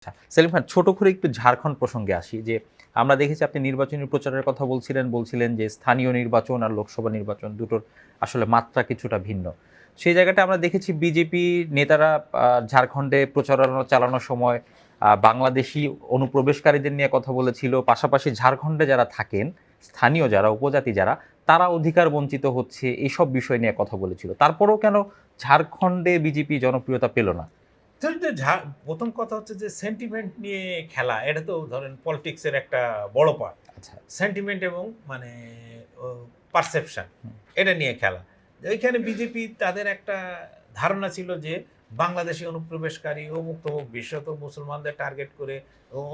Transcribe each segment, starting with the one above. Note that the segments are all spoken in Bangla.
আচ্ছা, সেলিম খান ছোট করে একটু ঝাড়খণ্ড প্রসঙ্গে আসি যে আমরা দেখেছি আপনি নির্বাচনী প্রচারের কথা বলছিলেন যে স্থানীয় নির্বাচন আর লোকসভা নির্বাচন দুটোর আসলে মাত্রা কিছুটা ভিন্ন। সেই জায়গাটা আমরা দেখেছি বিজেপি নেতারা ঝাড়খণ্ডে প্রচারণা চালানোর সময় বাংলাদেশি অনুপ্রবেশকারীদের নিয়ে কথা বলেছিল। পাশাপাশি ঝাড়খণ্ডে যারা থাকেন, স্থানীয় যারা উপজাতি যারা, তারা অধিকার বঞ্চিত হচ্ছে এইসব বিষয় নিয়ে কথা বলেছিল। তারপরেও কেন ঝাড়খণ্ডে বিজেপি জনপ্রিয়তা পেল না? ধরুন যে প্রথম কথা হচ্ছে যে সেন্টিমেন্ট নিয়ে খেলা, এটা তো ধরেন পলিটিক্সের একটা বড় পার্ট। আচ্ছা। সেন্টিমেন্ট এবং মানে পারসেপশন, এটা নিয়ে খেলা। ওইখানে বিজেপি তাদের একটা ধারণা ছিল যে বাংলাদেশি অনুপ্রবেশকারী অমুক তমুক, বিশেষত মুসলমানদের টার্গেট করে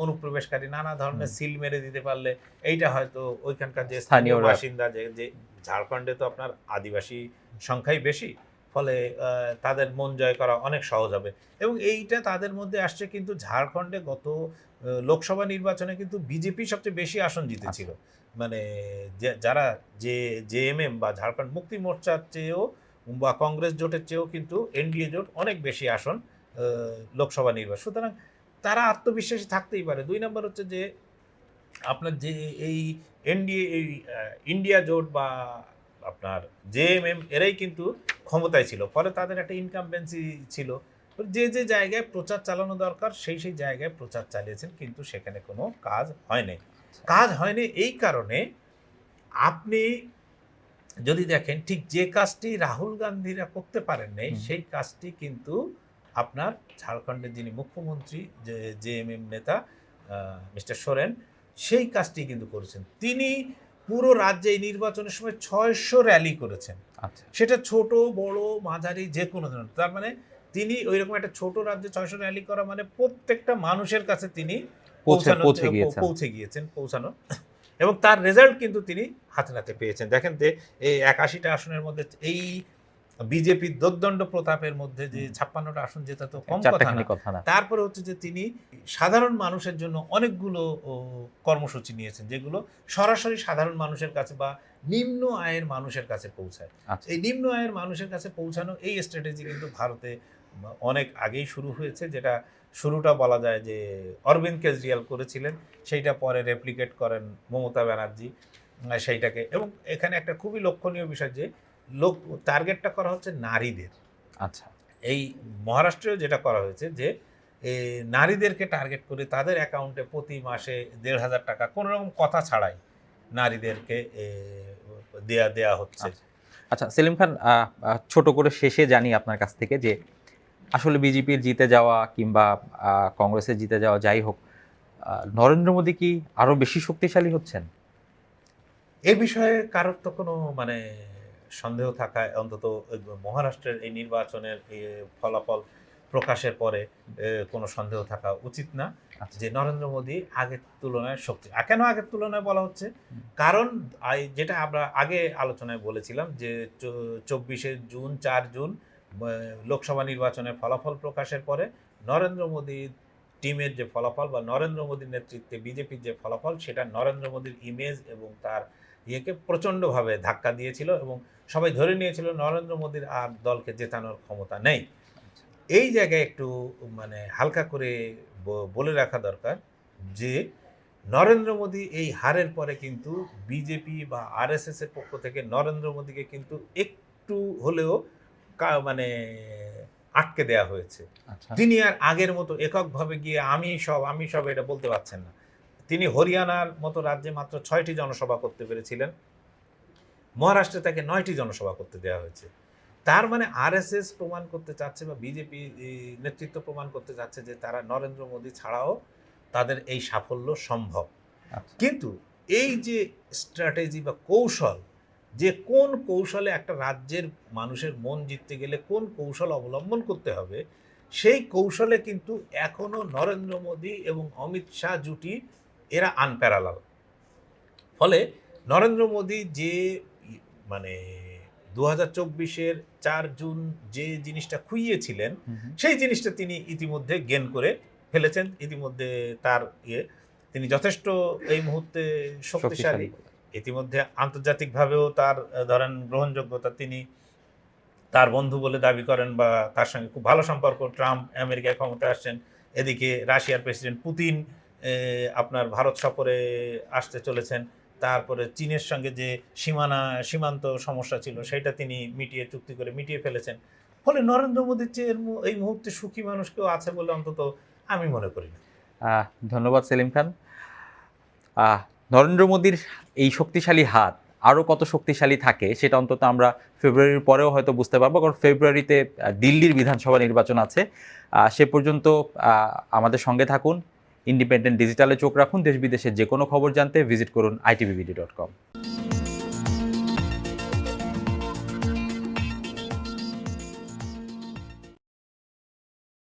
অনুপ্রবেশকারী নানা ধরনের হুম। সিল মেরে দিতে পারলে এইটা হয়তো ওইখানকার যে স্থানীয় স্থানীয়রা। বাসিন্দা, যে যে ঝাড়খণ্ডে তো আপনার আদিবাসী সংখ্যাই বেশি, ফলে তাদের মন জয় করা অনেক সহজ হবে। এবং এইটা তাদের মধ্যে আসছে, কিন্তু ঝাড়খণ্ডে গত লোকসভা নির্বাচনে কিন্তু বিজেপি সবচেয়ে বেশি আসন জিতেছিল। আচ্ছা। মানে যারা জেএমএম বা ঝাড়খণ্ড মুক্তি মোর্চার চেয়েও বা কংগ্রেস জোটের চেয়েও কিন্তু এনডিএ জোট অনেক বেশি আসন লোকসভা নির্বাচন। সুতরাং তারা আত্মবিশ্বাসী থাকতেই পারে। ২ নম্বর হচ্ছে যে আপনার যে এই এনডিএ, এই ইন্ডিয়া জোট বা আপনার জেএমএম, এরাই কিন্তু ক্ষমতায় ছিল। ফলে তাদের একটা ইনকামবেন্সি ছিল। যে জায়গায় প্রচার চালানো দরকার সেই জায়গায় প্রচার চালিয়েছেন, কিন্তু সেখানে কোনো কাজ হয় নাই। কাজ হয়নি এই কারণে, আপনি যদি দেখেন ঠিক যে কাজটি রাহুল গান্ধীরা করতে পারেন নাই, হুম। সেই কাজটি কিন্তু আপনার ঝাড়খণ্ডের যিনি মুখ্যমন্ত্রী, যে জেএমএম নেতা মিস্টার সোরেন, সেই কাজটি কিন্তু করেছেন। তিনি পুরো রাজ্যে এই নির্বাচনের সময় ৬০০ র্যালি করেছেন। আচ্ছা। সেটা ছোট, বড়, মাঝারি যেকোনো ধরনের। তার মানে তিনি ঐরকম একটা ছোট রাজ্যে ৬০০ র্যালি করা মানে প্রত্যেকটা মানুষের কাছে তিনি পৌঁছে গিয়েছেন। পৌঁছে গিয়েছেন, পৌঁছানো। এবং তার রেজাল্ট কিন্তু তিনি হাতে নাতে পেয়েছেন। দেখেন যে এই ৮১ টা আসনের মধ্যে এই বিজেপির দোর্দণ্ড প্রতাপের মধ্যে যে হুম। ৫৬ টা আসন জেতা তো কম কথা চারটাখানি না। কথা না। তারপরে হচ্ছে যে তিনি সাধারণ মানুষের জন্য অনেকগুলো কর্মসূচি নিয়েছেন, যেগুলো সরাসরি সাধারণ মানুষের কাছে বা নিম্ন আয়ের মানুষের কাছে পৌঁছায়। আচ্ছা। এই নিম্ন আয়ের মানুষের কাছে পৌঁছানো এই স্ট্র্যাটেজি কিন্তু ভারতে অনেক আগেই শুরু হয়েছে, যেটা শুরুটা বলা যায় যে অরবিন্দ কেজরিওয়াল করেছিলেন। সেইটা পরে রেপ্লিকেট করেন মমতা ব্যানার্জি সেইটাকে। এবং এখানে একটা খুবই লক্ষণীয় বিষয় যে লোক টার্গেটটা করা হচ্ছে নারীদের। আচ্ছা। এই মহারাষ্ট্রেও যেটা করা হয়েছে যে নারীদেরকে টার্গেট করে তাদের অ্যাকাউন্টে প্রতি মাসে ১,৫০০ টাকা কোনো রকম কথা ছাড়াই নারীদেরকে দেয়া হচ্ছে। আচ্ছা। আচ্ছা, সেলিম খান, আ আ ছোট করে শেষে জানি আপনার কাছ থেকে যে আসলে বিজেপির জিতে যাওয়া কিংবা কংগ্রেসের জিতে যাওয়া যাই হোক, নরেন্দ্র মোদী কি আরো বেশি শক্তিশালী হচ্ছেন? এ বিষয়ে কারোর তো কোনো মানে সন্দেহ থাকা, অন্তত মহারাষ্ট্রের এই নির্বাচনের ফলাফল প্রকাশের পরে কোনো সন্দেহ থাকা উচিত না আচ্ছা। যে নরেন্দ্র মোদী আগের তুলনায় শক্তি। কেন আগের তুলনায় বলা হচ্ছে? হুম। কারণ যেটা আমরা আগে আলোচনায় বলেছিলাম যে ২৪শে জুন, ৪ জুন লোকসভা নির্বাচনের ফলাফল প্রকাশের পরে নরেন্দ্র মোদীর টিমের যে ফলাফল বা নরেন্দ্র মোদীর নেতৃত্বে বিজেপির যে ফলাফল, সেটা নরেন্দ্র মোদীর ইমেজ এবং তার ইয়েকে প্রচণ্ডভাবে ধাক্কা দিয়েছিল এবং সবাই ধরে নিয়েছিল নরেন্দ্র মোদীর আর দলকে জেতানোর ক্ষমতা নেই। আচ্ছা। এই জায়গায় একটু মানে হালকা করে বলে রাখা দরকার যে নরেন্দ্র মোদী এই হারের পরে কিন্তু বিজেপি বা আরএসএস এর পক্ষ থেকে নরেন্দ্র মোদীকে কিন্তু একটু হলেও মানে আটকে দেয়া হয়েছে। আচ্ছা। তিনি আর আগের মতো এককভাবে গিয়ে আমি সব এটা বলতে পারছেন না। তিনি হরিয়ানার মতো রাজ্যে মাত্র ৬টি জনসভা করতে পেরেছিলেন। মহারাষ্ট্রে তাকে ৯টি জনসভা করতে দেয়া হয়েছে। তার মানে আরএসএস প্রমাণ করতে চাচ্ছে বা বিজেপি নেতৃত্ব প্রমাণ করতে চাচ্ছে যে তারা নরেন্দ্র মোদী ছাড়াও তাদের এই সাফল্য সম্ভব। আচ্ছা। কিন্তু এই যে স্ট্র্যাটেজি বা কৌশল, যে কোন কৌশলে একটা রাজ্যের মানুষের মন জিততে গেলে কোন কৌশল অবলম্বন করতে হবে, সেই কৌশলে কিন্তু এখনো নরেন্দ্র মোদী এবং অমিত শাহ জুটি এরা আনপ্যারালাল। ফলে নরেন্দ্র মোদী যে ই মানে ২০২৪-এর ৪ জুন যে জিনিসটা খুইয়েছিলেন, হুম, হুম। সেই জিনিসটা তিনি ইতিমধ্যে গেইন করে ফেলেছেন। ইতিমধ্যে তার তিনি যথেষ্ট এই মুহূর্তে শক্তিশালী শক্তিশালী। বলে। ইতিমধ্যে আন্তর্জাতিকভাবেও তার ধরেন গ্রহণযোগ্যতা, তিনি তার বন্ধু বলে দাবি করেন বা তার সঙ্গে খুব ভালো সম্পর্ক। ট্রাম্প আমেরিকায় ক্ষমতায় আসছেন এদিকে রাশিয়ার প্রেসিডেন্ট পুতিন আপনার ভারত সফরে আসতে চলেছেন। তারপরে চীনের সঙ্গে যে সীমান্ত সমস্যা ছিল সেটা তিনি চুক্তি করে মিটিয়ে ফেলেছেন। ফলে নরেন্দ্র মোদীর চেয়ে এই মুহূর্তে সুখী মানুষ কেউ আছে বলে অন্তত আমি মনে করি না। ধন্যবাদ সেলিম খান। নরেন্দ্র মোদীর এই শক্তিশালী হাত আরও কত শক্তিশালী থাকে সেটা অন্তত আমরা ফেব্রুয়ারির পরেও হয়তো বুঝতে পারবো, কারণ ফেব্রুয়ারিতে দিল্লির বিধানসভা নির্বাচন আছে। সে পর্যন্ত আমাদের সঙ্গে থাকুন, ইন্ডিপেন্ডেন্ট ডিজিটালে চোখ রাখুন। দেশ বিদেশের যে কোনো খবর জানতে ভিজিট করুন itbvd.com।